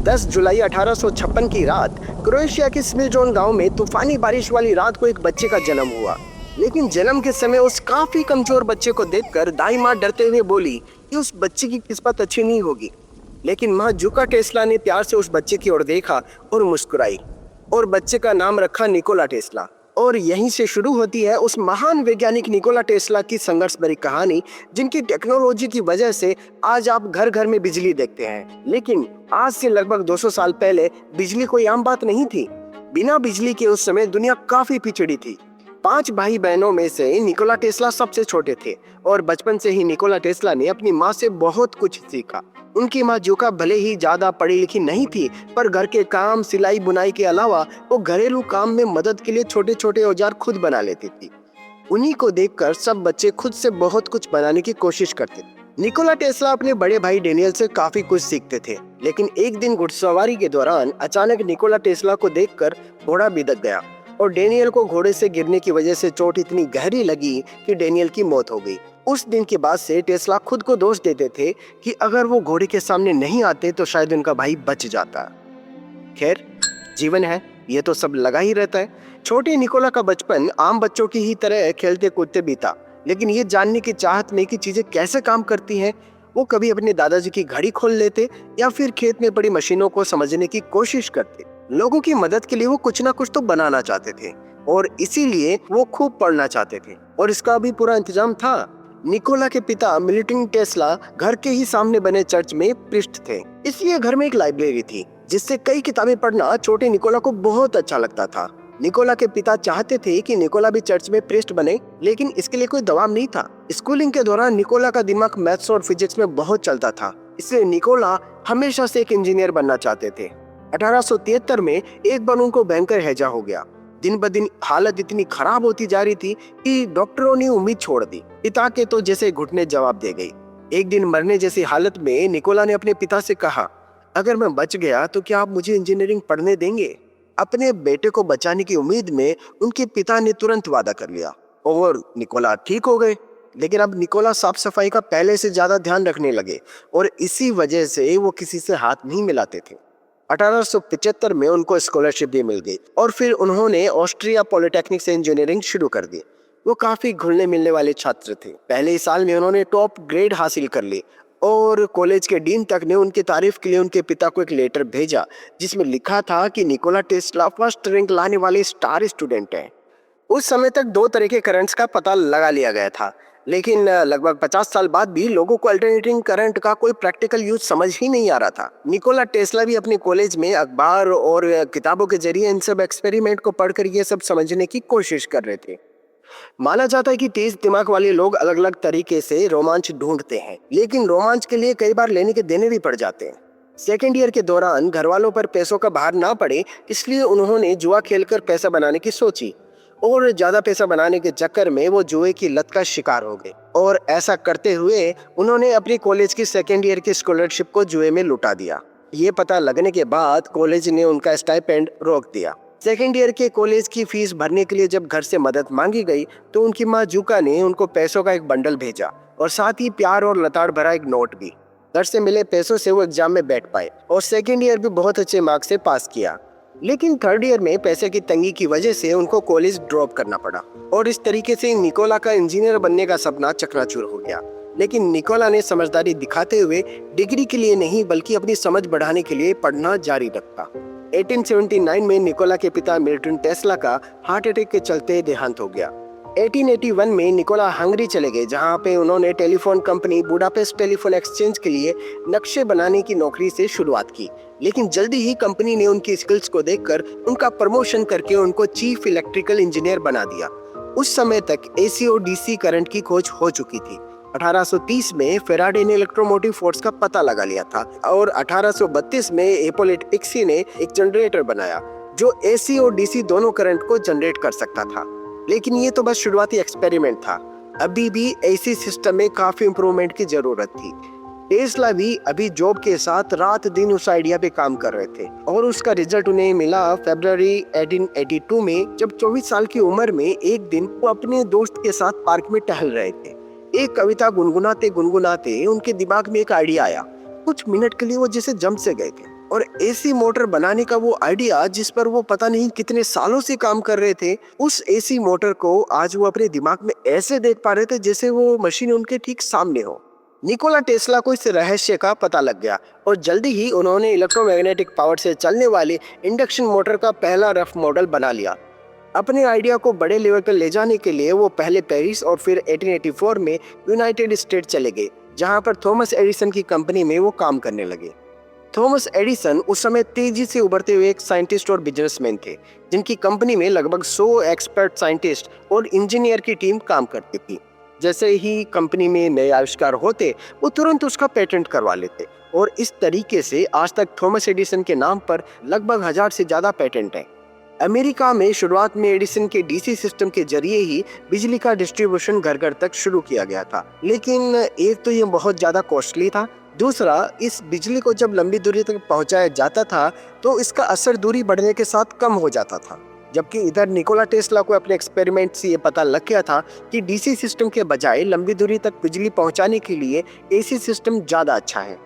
10 जुलाई 1856 की रात क्रोएशिया के स्मिलजोन गांव में तूफानी बारिश वाली रात को एक बच्चे का जन्म हुआ। लेकिन जन्म के समय उस काफी कमजोर बच्चे को देखकर दाई माँ डरते हुए बोली कि उस बच्चे की किस्मत अच्छी नहीं होगी। लेकिन माँ जुका टेस्ला ने प्यार से उस बच्चे की ओर देखा और मुस्कुराई और बच्चे का नाम रखा निकोला टेस्ला। और यहीं से शुरू होती है उस महान वैज्ञानिक निकोला टेस्ला की संघर्ष भरी कहानी, जिनकी टेक्नोलॉजी की वजह से आज आप घर घर में बिजली देखते हैं। लेकिन आज से लगभग 200 साल पहले बिजली कोई आम बात नहीं थी। बिना बिजली के उस समय दुनिया काफी पिछड़ी थी। 5 भाई बहनों में से निकोला टेस्ला सबसे छोटे थे और बचपन से ही निकोला टेस्ला ने अपनी माँ से बहुत कुछ सीखा। उनकी माँ जुका भले ही ज्यादा पढ़ी लिखी नहीं थी, पर घर के काम, सिलाई बुनाई के अलावा वो घरेलू काम में मदद के लिए छोटे छोटे औजार खुद बना लेती थी। उन्हीं को देखकर सब बच्चे खुद से बहुत कुछ बनाने की कोशिश करते थे। निकोला टेस्ला अपने बड़े भाई डेनियल से काफी कुछ सीखते थे। लेकिन एक दिन घुड़सवारी के दौरान अचानक निकोला टेस्ला को देखकर घोड़ा बिदक गया और डेनियल को घोड़े से गिरने की वजह से चोट इतनी गहरी लगी कि डेनियल की मौत हो गई। उस दिन के बाद से टेस्ला खुद को दोष देते थे कि अगर वो घोड़े के सामने नहीं आते तो शायद उनका भाई बच जाता। खैर, जीवन है, ये तो सब लगा ही रहता है। छोटे निकोला का बचपन आम बच्चों की ही तरह खेलते कूदते बीता। लेकिन ये जानने की चाहत में कि चीजें कैसे काम करती हैं, वो कभी अपने दादाजी की घड़ी खोल लेते या फिर खेत में पड़ी मशीनों को समझने की कोशिश करते। लोगों की मदद के लिए वो कुछ ना कुछ तो बनाना चाहते थे और इसीलिए वो खूब पढ़ना चाहते थे और इसका भी पूरा इंतजाम था। निकोला के पिता मिल्टन टेस्ला घर के ही सामने बने चर्च में प्रीस्ट थे, इसलिए घर में एक लाइब्रेरी थी जिससे कई किताबें पढ़ना छोटे निकोला को बहुत अच्छा लगता था। निकोला के पिता चाहते थे कि निकोला भी चर्च में प्रीस्ट बने, लेकिन इसके लिए कोई दबाव नहीं था। स्कूलिंग के दौरान निकोला का दिमाग मैथ्स और फिजिक्स में बहुत चलता था, इसलिए निकोला हमेशा से एक इंजीनियर बनना चाहते थे। 1873 में एक बार उनको भयंकर हैजा हो गया। दिन ब दिन हालत इतनी खराब होती जा रही थी कि डॉक्टरों ने उम्मीद छोड़ दी। पिता के तो जैसे घुटने जवाब दे गई। एक दिन मरने जैसी हालत में निकोला ने अपने पिता से कहा, अगर मैं बच गया तो क्या आप मुझे इंजीनियरिंग पढ़ने देंगे? अपने बेटे को बचाने की उम्मीद में उनके पिता ने तुरंत वादा कर लिया और निकोला ठीक हो गए। लेकिन अब निकोला साफ सफाई का पहले से ज्यादा ध्यान रखने लगे और इसी वजह से वो किसी से हाथ नहीं मिलाते थे। 1875 में उनको स्कॉलरशिप भी मिल गई और फिर उन्होंने ऑस्ट्रिया पॉलिटेक्निक से इंजीनियरिंग शुरू कर दी। वो काफी घुलने मिलने वाले छात्र थे। पहले ही साल में उन्होंने टॉप ग्रेड हासिल कर ली और कॉलेज के डीन तक ने उनकी तारीफ के लिए उनके पिता को एक लेटर भेजा जिसमें लिखा था कि निकोला टेस्ला फर्स्ट रैंक लाने वाले स्टार स्टूडेंट हैं। उस समय तक 2 तरह के करंट्स का पता लगा लिया गया था, लेकिन लगभग 50 साल बाद भी लोगों को अल्टरनेटिंग करंट का कोई प्रैक्टिकल यूज समझ ही नहीं आ रहा था। निकोला टेस्ला भी अपने कॉलेज में अखबार और किताबों के जरिए इन सब एक्सपेरिमेंट को पढ़कर ये सब समझने की कोशिश कर रहे थे। माना जाता है कि तेज दिमाग वाले लोग अलग अलग तरीके से रोमांच ढूंढते हैं, लेकिन रोमांच के लिए कई बार लेने के देने भी पड़ जाते हैं। सेकेंड ईयर के दौरान घर वालों पर पैसों का भार ना पड़े, इसलिए उन्होंने जुआ खेलकर पैसा बनाने की सोची और ज्यादा पैसा बनाने के चक्कर में वो जुए की लत का शिकार हो गए और ऐसा करते हुए उन्होंने अपनी कॉलेज की सेकेंड ईयर की स्कॉलरशिप को जुए में लुटा दिया। ये पता लगने के बाद कॉलेज ने उनका स्टाइपेंड रोक दिया। सेकेंड ईयर के कॉलेज की फीस भरने के लिए जब घर से मदद मांगी गई तो उनकी माँ जुका ने उनको पैसों का एक बंडल भेजा और साथ ही प्यार और लताड़ भरा एक नोट भी। घर से मिले पैसों से वो एग्जाम में बैठ पाए और सेकेंड ईयर भी बहुत अच्छे मार्क्स से पास किया। लेकिन थर्ड ईयर में पैसे की तंगी की वजह से उनको कॉलेज ड्रॉप करना पड़ा और इस तरीके से निकोला का इंजीनियर बनने का सपना चकनाचूर हो गया। लेकिन निकोला ने समझदारी दिखाते हुए डिग्री के लिए नहीं बल्कि अपनी समझ बढ़ाने के लिए पढ़ना जारी रखा। 1879 में निकोला के पिता मिल्टन टेस्ला का हार्ट अटैक के चलते देहांत हो गया। 1881 में निकोला हंगरी चले गए, जहां पे उन्होंने telephone company Budapest telephone exchange के लिए नक्शे बनाने की नौकरी से शुरुआत की। लेकिन जल्दी ही कंपनी ने उनकी स्किल्स को देखकर उनका प्रमोशन करके उनको चीफ इलेक्ट्रिकल इंजीनियर बना दिया। उस समय तक एसी और डीसी करंट की खोज हो चुकी थी। 1830 में फेराडे ने इलेक्ट्रोमोटिव फोर्स का पता लगा लिया था और 1832 में हिप्पोलिट पिक्सी ने एक जनरेटर बनाया जो एसी और डीसी दोनों करंट को जनरेट कर सकता था। लेकिन ये तो बस शुरुआती एक्सपेरिमेंट था। अभी भी एसी सिस्टम में काफी इंप्रूवमेंट की जरूरत थी। टेस्ला भी अभी जॉब के साथ रात दिन उस आइडिया पे काम कर रहे थे और उसका रिजल्ट उन्हें मिला फरवरी 1882 में, जब 24 साल की उम्र में एक दिन वो अपने दोस्त के साथ पार्क में टहल रहे थे। एक कविता गुनगुनाते गुनगुनाते उनके दिमाग में एक आइडिया आया। कुछ मिनट के लिए वो जैसे जम से गए थे और एसी मोटर बनाने का वो आइडिया जिस पर वो पता नहीं कितने सालों से काम कर रहे थे, उस एसी मोटर को आज वो अपने दिमाग में ऐसे देख पा रहे थे जैसे वो मशीन उनके ठीक सामने हो। निकोला टेस्ला को इस रहस्य का पता लग गया और जल्दी ही उन्होंने इलेक्ट्रोमैग्नेटिक पावर से चलने वाली इंडक्शन मोटर का पहला रफ मॉडल बना लिया। अपने आइडिया को बड़े लेवल पर ले जाने के लिए वो पहले पेरिस और फिर 1884 में यूनाइटेड स्टेट चले गए, जहां पर थॉमस एडिसन की कंपनी में वो काम करने लगे। थॉमस एडिसन उस समय तेजी से उभरते हुए एक साइंटिस्ट और बिजनेसमैन थे, जिनकी कंपनी में लगभग 100 एक्सपर्ट साइंटिस्ट और इंजीनियर की टीम काम करती थी। जैसे ही कंपनी में नए आविष्कार होते, वो तुरंत उसका पेटेंट करवा लेते और इस तरीके से आज तक थॉमस एडिसन के नाम पर लगभग 1000 से ज्यादा पेटेंट हैं। अमेरिका में शुरुआत में एडिसन के डीसी सिस्टम के जरिए ही बिजली का डिस्ट्रीब्यूशन घर घर तक शुरू किया गया था, लेकिन एक तो ये बहुत ज्यादा कॉस्टली था, दूसरा इस बिजली को जब लंबी दूरी तक पहुंचाया जाता था तो इसका असर दूरी बढ़ने के साथ कम हो जाता था। जबकि इधर निकोला टेस्ला को अपने एक्सपेरिमेंट से ये पता लग गया था कि डीसी सिस्टम के बजाय लंबी दूरी तक बिजली पहुंचाने के लिए एसी सिस्टम ज्यादा अच्छा है।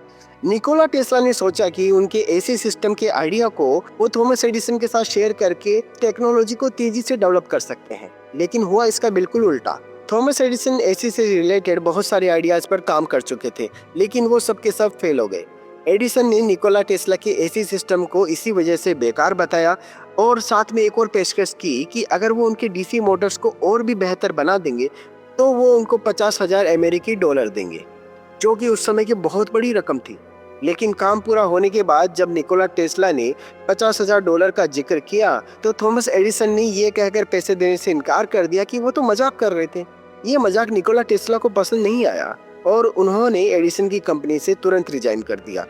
निकोला टेस्ला ने सोचा कि उनके एसी सिस्टम के आइडिया को वो थॉमस एडिसन के साथ शेयर करके टेक्नोलॉजी को तेजी से डेवलप कर सकते हैं, लेकिन हुआ इसका बिल्कुल उल्टा। थॉमस एडिसन एसी से रिलेटेड बहुत सारे आइडियाज पर काम कर चुके थे, लेकिन वो सब के सब फेल हो गए। एडिसन ने निकोला टेस्ला के एसी सिस्टम को इसी वजह से बेकार बताया और साथ में एक और पेशकश की कि अगर वो उनके डीसी मोटर्स को और भी बेहतर बना देंगे तो वो उनको 50,000 अमेरिकी डॉलर देंगे, जो कि उस समय की बहुत बड़ी रकम थी। लेकिन काम पूरा होने के बाद जब निकोला टेस्ला ने 50,000 डॉलर का जिक्र किया तो थॉमस एडिसन ने ये कहकर पैसे देने से इनकार कर दिया कि वो तो मजाक कर रहे थे। ये मजाक निकोला टेस्ला को पसंद नहीं आया और उन्होंने एडिसन की कंपनी से तुरंत रिजाइन कर दिया।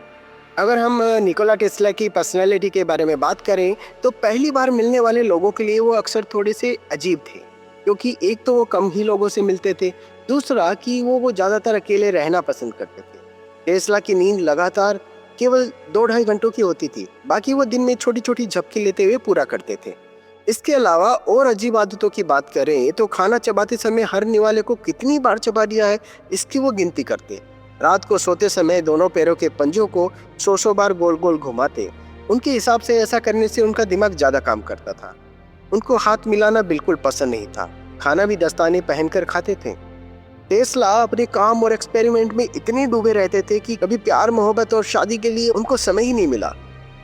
अगर हम निकोला टेस्ला की पर्सनैलिटी के बारे में बात करें तो पहली बार मिलने वाले लोगों के लिए वो अक्सर थोड़े से अजीब थे, क्योंकि एक तो वो कम ही लोगों से मिलते थे, दूसरा कि वो ज़्यादातर अकेले रहना पसंद करते थे। टेस्ला की नींद लगातार केवल 2-2.5 घंटों की होती थी, बाकी वो दिन में छोटी छोटी झपकी लेते हुए पूरा करते थे। इसके अलावा और अजीब आदतों की बात करें तो खाना चबाते समय हर निवाले को कितनी बार चबा दिया है इसकी वो गिनती करते। रात को सोते समय दोनों पैरों के पंजों को 100 बार गोल गोल घुमाते। उनके हिसाब से ऐसा करने से उनका दिमाग ज्यादा काम करता था। उनको हाथ मिलाना बिल्कुल पसंद नहीं था, खाना भी दस्ताने पहनकर खाते थे। टेस्ला अपने काम और एक्सपेरिमेंट में इतने डूबे रहते थे कि कभी प्यार मोहब्बत और शादी के लिए उनको समय ही नहीं मिला।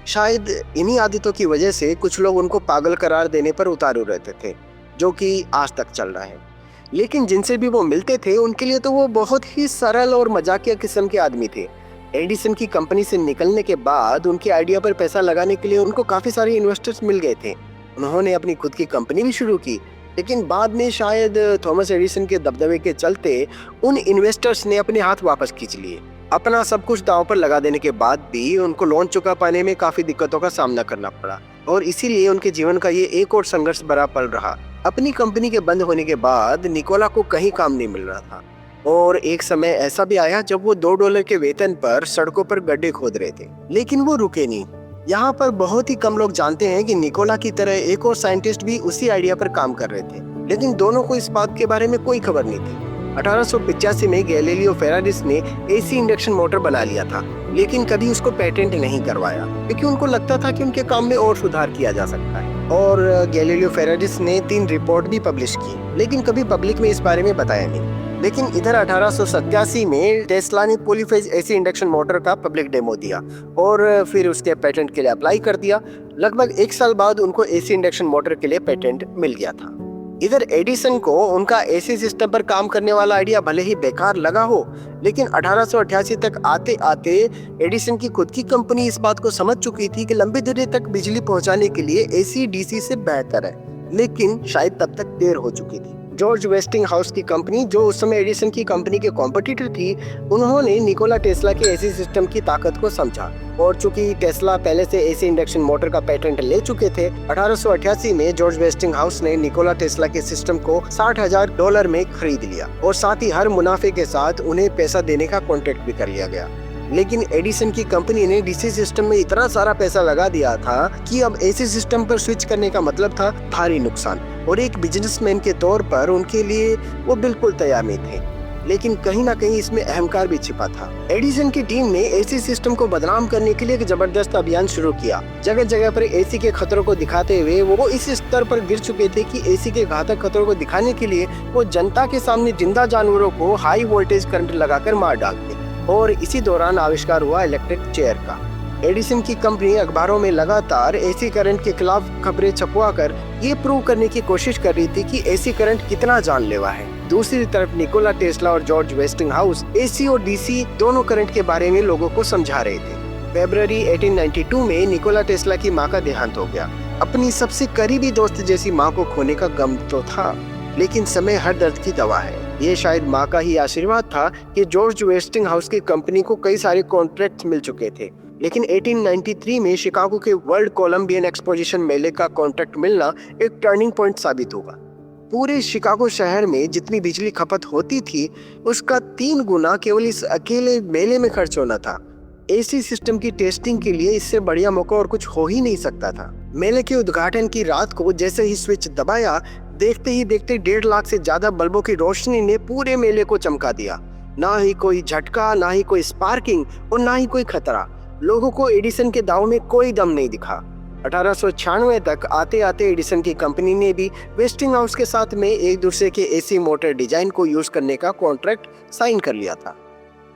शायद इन्हीं आदतों की वजह से कुछ लोग उनको पागल करार देने पर उतारू रहते थे, जो कि आज तक चल रहा है। लेकिन जिनसे भी वो मिलते थे उनके लिए तो वो बहुत ही सरल और मजाकिया किस्म के आदमी थे। एडिसन की कंपनी से निकलने के बाद उनके आइडिया पर पैसा लगाने के लिए उनको काफी सारे इन्वेस्टर्स मिल गए थे। उन्होंने अपनी खुद की कंपनी भी शुरू की, लेकिन बाद में शायद थॉमस एडिसन के दबदबे के चलते उन इन्वेस्टर्स ने अपने हाथ वापस खींच लिए। अपना सब कुछ दांव पर लगा देने के बाद भी उनको लोन चुका पाने में काफी दिक्कतों का सामना करना पड़ा और इसीलिए उनके जीवन का ये एक और संघर्ष भरा पल रहा। अपनी कंपनी के बंद होने के बाद निकोला को कहीं काम नहीं मिल रहा था और एक समय ऐसा भी आया जब वो $2 के वेतन पर सड़कों पर गड्ढे खोद रहे थे, लेकिन वो रुके नहीं। यहाँ पर बहुत ही कम लोग जानते हैं कि निकोला की तरह एक और साइंटिस्ट भी उसी आइडिया पर काम कर रहे थे, लेकिन दोनों को इस बात के बारे में कोई खबर नहीं थी। 1885 में गैलीलियो फेराडिस ने एसी इंडक्शन मोटर बना लिया था, लेकिन कभी उसको पेटेंट नहीं करवाया क्योंकि उनको लगता था कि उनके काम में और सुधार किया जा सकता है। और गैलीलियो फेराडिस ने 3 रिपोर्ट भी पब्लिश की, लेकिन कभी पब्लिक में इस बारे में बताया नहीं। लेकिन इधर 1887 में टेस्ला ने पॉलीफेज एसी इंडक्शन मोटर का पब्लिक डेमो दिया और फिर उसके पेटेंट के लिए अप्लाई कर दिया। लगभग 1 साल बाद उनको एसी इंडक्शन मोटर के लिए पेटेंट मिल गया था। इधर एडिसन को उनका एसी सिस्टम पर काम करने वाला आइडिया भले ही बेकार लगा हो, लेकिन 1888 तक आते आते एडिसन की खुद की कंपनी इस बात को समझ चुकी थी कि लंबी दूरी तक बिजली पहुंचाने के लिए एसी डीसी से बेहतर है, लेकिन शायद तब तक देर हो चुकी थी। जॉर्ज वेस्टिंग हाउस की कंपनी, जो उस समय एडिसन की कंपनी के कॉम्पिटिटर थी, उन्होंने निकोला टेस्ला के एसी सिस्टम की ताकत को समझा और चूंकि टेस्ला पहले से एसी इंडक्शन मोटर का पेटेंट ले चुके थे, 1888 में जॉर्ज वेस्टिंग हाउस ने निकोला टेस्ला के सिस्टम को $60,000 में खरीद लिया और साथ ही हर मुनाफे के साथ उन्हें पैसा देने का कॉन्ट्रैक्ट भी कर लिया गया। लेकिन एडिसन की कंपनी ने डीसी सिस्टम में इतना सारा पैसा लगा दिया था कि अब एसी सिस्टम पर स्विच करने का मतलब था भारी नुकसान, और एक बिजनेसमैन के तौर पर उनके लिए वो बिल्कुल तैयार नहीं थे। लेकिन कहीं ना कहीं इसमें अहंकार भी छिपा था। एडिसन की टीम ने एसी सिस्टम को बदनाम करने के लिए एक जबरदस्त अभियान शुरू किया। जगह जगह पर एसी के खतरों को दिखाते हुए वो इस स्तर पर गिर चुके थे कि एसी के घातक खतरों को दिखाने के लिए वो जनता के सामने जिंदा जानवरों को हाई वोल्टेज करंट लगाकर मार डालते। और इसी दौरान आविष्कार हुआ इलेक्ट्रिक चेयर का। एडिसन की कंपनी अखबारों में लगातार एसी करंट के खिलाफ खबरें छपवाकर ये प्रूव करने की कोशिश कर रही थी कि एसी करंट कितना जानलेवा है। दूसरी तरफ निकोला टेस्ला और जॉर्ज वेस्टिंगहाउस एसी और डीसी दोनों करंट के बारे में लोगों को समझा रहे थे। फरवरी 1892 में निकोला टेस्ला की मां का देहांत हो गया। अपनी सबसे करीबी दोस्त जैसी मां को खोने का गम तो था, लेकिन समय हर दर्द की दवा है। ये शायद मां का ही आशीर्वाद था कि जॉर्ज वेस्टिंगहाउस की कंपनी को कई सारे कॉन्ट्रैक्ट मिल चुके थे। लेकिन 1893 में शिकागो के वर्ल्ड कोलंबियन एक्सपोजिशन मेले का कॉन्ट्रैक्ट मिलना एक टर्निंग पॉइंट साबित होगा। पूरे शिकागो शहर में जितनी बिजली खपत होती थी उसका 3 गुना केवल इस अकेले मेले में खर्च होना था। एसी सिस्टम की टेस्टिंग के लिए इससे बढ़िया मौका और कुछ हो ही नहीं सकता था। मेले के उद्घाटन की रात को जैसे ही स्विच दबाया, देखते ही देखते 1.5 लाख से ज्यादा बल्बों की रोशनी ने पूरे मेले को चमका दिया। ना ही कोई झटका, ना ही कोई स्पार्किंग और ना ही कोई खतरा। लोगों को एडिसन के दांव में कोई दम नहीं दिखा। 1896 तक आते आते एडिसन की कंपनी ने भी वेस्टिंगहाउस के साथ में एक दूसरे के एसी मोटर डिजाइन को यूज करने का कॉन्ट्रैक्ट साइन कर लिया था।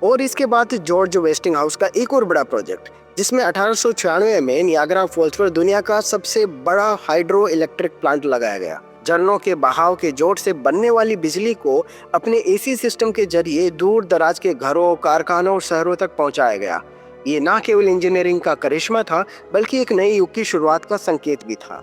और इसके बाद जॉर्ज वेस्टिंगहाउस का एक और बड़ा प्रोजेक्ट, जिसमें 1896 में नियाग्रा फॉल्स पर दुनिया का सबसे बड़ा हाइड्रो इलेक्ट्रिक प्लांट लगाया गया। झरनों के बहाव के जोर से बनने वाली बिजली को अपने एसी सिस्टम के जरिए दूर दराज के घरों, कारखानों और शहरों तक पहुंचाया गया। ये ना केवल इंजीनियरिंग का करिश्मा था, बल्कि एक नई युग की शुरुआत का संकेत भी था।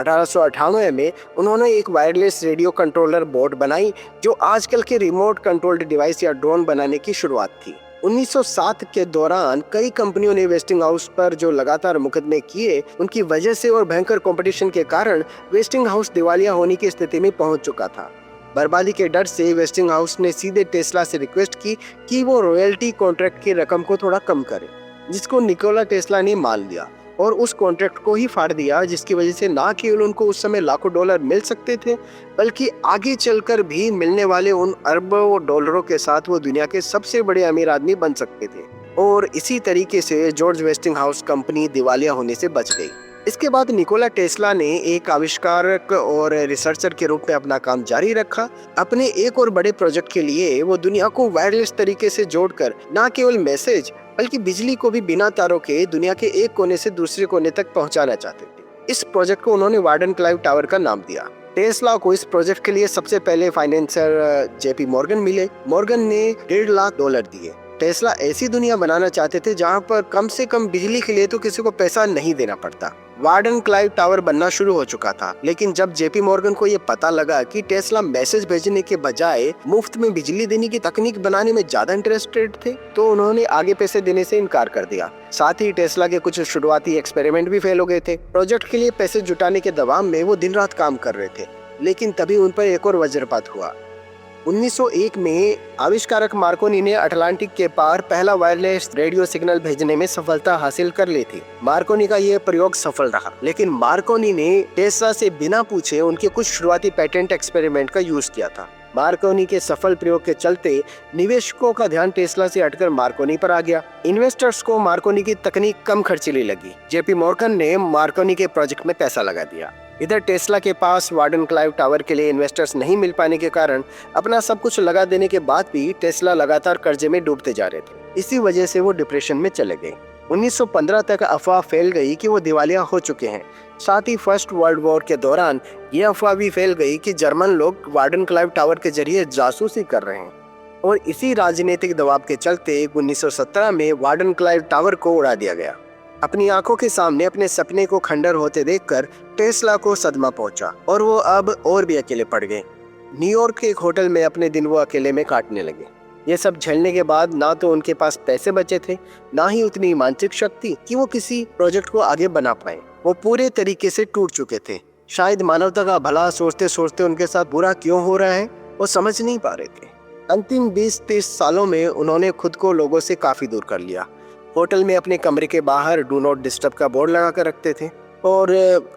1898 में उन्होंने एक वायरलेस रेडियो कंट्रोलर बोर्ड बनाई, जो आजकल के रिमोट कंट्रोल्ड डिवाइस या ड्रोन बनाने की शुरुआत थी। 1907 के दौरान कई कंपनियों ने वेस्टिंगहाउस पर जो लगातार मुकदमे किए, उनकी वजह से और भयंकर कंपटीशन के कारण वेस्टिंगहाउस दिवालिया होने की स्थिति में पहुंच चुका था। बर्बादी के डर से वेस्टिंगहाउस ने सीधे टेस्ला से रिक्वेस्ट की कि वो रॉयल्टी कॉन्ट्रैक्ट की रकम को थोड़ा कम करे, जिसको निकोला टेस्ला ने मान लिया और उस कॉन्ट्रैक्ट को ही फाड़ दिया, जिसकी वजह से ना केवल उनको उस समय लाखों डॉलर मिल सकते थे, बल्कि आगे चलकर भी मिलने वाले उन अरबों डॉलरों के साथ वो दुनिया के सबसे बड़े अमीर आदमी बन सकते थे। और इसी तरीके से जॉर्ज वेस्टिंगहाउस कंपनी दिवालिया होने से बच गई। इसके बाद निकोला टेस्ला ने एक आविष्कारक और रिसर्चर के रूप में अपना काम जारी रखा। अपने एक और बड़े प्रोजेक्ट के लिए वो दुनिया को वायरलेस तरीके से जोड़कर ना केवल मैसेज बल्कि बिजली को भी बिना तारों के दुनिया के एक कोने से दूसरे कोने तक पहुंचाना चाहते थे। इस प्रोजेक्ट को उन्होंने वार्डन क्लाइव टावर का नाम दिया। टेस्ला को इस प्रोजेक्ट के लिए सबसे पहले फाइनेंसर जेपी मॉर्गन मिले। मॉर्गन ने $1.5 लाख दिए। टेस्ला ऐसी दुनिया बनाना चाहते थे जहां पर कम से कम बिजली के लिए तो किसी को पैसा नहीं देना पड़ता। वार्डन क्लाइव टावर बनना शुरू हो चुका था, लेकिन जब जेपी मॉर्गन को ये पता लगा कि टेस्ला मैसेज भेजने के बजाय मुफ्त में बिजली देने की तकनीक बनाने में ज्यादा इंटरेस्टेड थे, तो उन्होंने आगे पैसे देने से इनकार कर दिया। साथ ही टेस्ला के कुछ शुरुआती एक्सपेरिमेंट भी फेल हो गए थे। प्रोजेक्ट के लिए पैसे जुटाने के दबाव में वो दिन रात काम कर रहे थे, लेकिन तभी उन पर एक और वज्रपात हुआ। 1901 में आविष्कारक मार्कोनी ने अटलांटिक के पार पहला वायरलेस रेडियो सिग्नल भेजने में सफलता हासिल कर ली थी। मार्कोनी का यह प्रयोग सफल रहा, लेकिन मार्कोनी ने टेस्ला से बिना पूछे उनके कुछ शुरुआती पेटेंट एक्सपेरिमेंट का यूज किया था। मार्कोनी के सफल प्रयोग के चलते निवेशकों का ध्यान टेस्ला से हटकर मार्कोनी पर आ गया। इन्वेस्टर्स को मार्कोनी की तकनीक कम खर्चीली लगी। जेपी मॉर्गन ने मार्कोनी के प्रोजेक्ट में पैसा लगा दिया। इधर टेस्ला के पास वार्डन क्लाइव टावर के लिए इन्वेस्टर्स नहीं मिल पाने के कारण अपना सब कुछ लगा देने के बाद भी टेस्ला लगातार कर्जे में डूबते जा रहे थे। इसी वजह से वो डिप्रेशन में चले गए। 1915 तक अफवाह फैल गई कि वो दिवालिया हो चुके हैं। साथ ही फर्स्ट वर्ल्ड वॉर के दौरान ये अफवाह भी फैल गई कि जर्मन लोग वार्डन क्लाइव टावर के जरिए जासूसी कर रहे हैं। और इसी राजनीतिक दबाव के चलते 1917 में वार्डन क्लाइव टावर को उड़ा दिया गया। अपनी आंखों के सामने अपने सपने को खंडर होते देखकर टेस्ला को सदमा पहुंचा और वो अब और भी अकेले पड़ गए। न्यूयॉर्क के एक होटल में अपने दिन वो अकेले में काटने लगे। ये सब झेलने के बाद ना तो उनके पास पैसे बचे थे, ना ही उतनी मानसिक शक्ति कि वो किसी प्रोजेक्ट को आगे बना पाए। वो पूरे तरीके से टूट चुके थे। शायद मानवता का भला सोचते सोचते उनके साथ बुरा क्यों हो रहा है वो समझ नहीं पा रहे थे। अंतिम 20-30 सालों में उन्होंने खुद को लोगों से काफी दूर कर लिया। होटल में अपने कमरे के बाहर डू नॉट डिस्टर्ब का बोर्ड लगा कर रखते थे और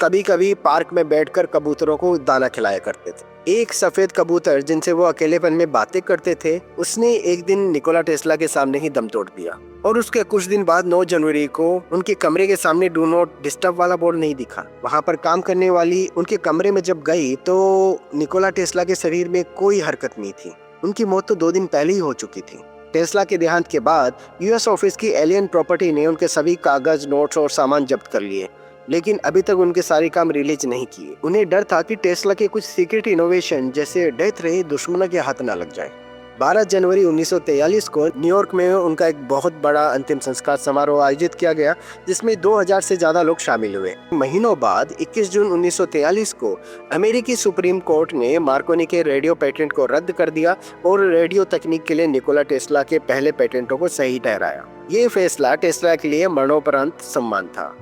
कभी कभी पार्क में बैठकर कबूतरों को दाना खिलाया करते थे। एक सफेद कबूतर जिनसे वो अकेलेपन में बातें करते थे, उसने एक दिन निकोला टेस्ला के सामने ही दम तोड़ दिया और उसके कुछ दिन बाद 9 जनवरी को उनके कमरे के सामने डू नॉट डिस्टर्ब वाला बोर्ड नहीं दिखा। वहां पर काम करने वाली उनके कमरे में जब गई तो निकोला टेस्ला के शरीर में कोई हरकत नहीं थी। उनकी मौत तो 2 दिन पहले ही हो चुकी थी। टेस्ला के देहांत के बाद यूएस ऑफिस की एलियन प्रॉपर्टी ने उनके सभी कागज, नोट्स और सामान जब्त कर लिए, लेकिन अभी तक उनके सारे काम रिलीज नहीं किए। उन्हें डर था कि टेस्ला के कुछ सीक्रेट इनोवेशन जैसे डेथ रे दुश्मनों के हाथ न लग जाए। 12 जनवरी 1943 को न्यूयॉर्क में उनका एक बहुत बड़ा अंतिम संस्कार समारोह आयोजित किया गया, जिसमें 2000 से ज्यादा लोग शामिल हुए। महीनों बाद 21 जून 1943 को अमेरिकी सुप्रीम कोर्ट ने मार्कोनी के रेडियो पेटेंट को रद्द कर दिया और रेडियो तकनीक के लिए निकोला टेस्ला के पहले पेटेंटों को सही ठहराया। ये फैसला टेस्ला के लिए मरणोपरांत सम्मान था।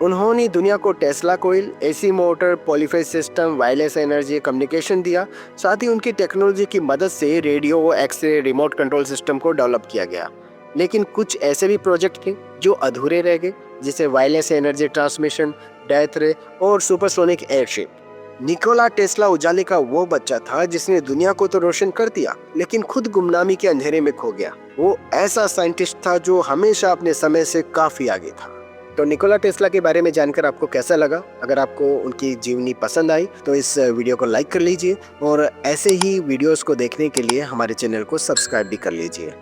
उन्होंने दुनिया को Tesla coil, AC motor, polyphase system, wireless energy communication दिया। साथ ही उनकी टेक्नोलॉजी की मदद से radio, X-ray, remote control system को डेवलप किया गया। लेकिन कुछ ऐसे भी प्रोजेक्ट थे जो अधूरे रह गए, जैसे वायरलेस एनर्जी ट्रांसमिशन, डेथ रे और सुपरसोनिक एयरशिप। निकोला टेस्ला उजाले का वो बच्चा था जिसने दुनिया को तो रोशन कर दिया, लेकिन खुद गुमनामी के अंधेरे में खो गया। वो ऐसा साइंटिस्ट था जो हमेशा अपने समय से काफी आगे था। तो निकोला टेस्ला के बारे में जानकर आपको कैसा लगा? अगर आपको उनकी जीवनी पसंद आई तो इस वीडियो को लाइक कर लीजिए और ऐसे ही वीडियोस को देखने के लिए हमारे चैनल को सब्सक्राइब भी कर लीजिए।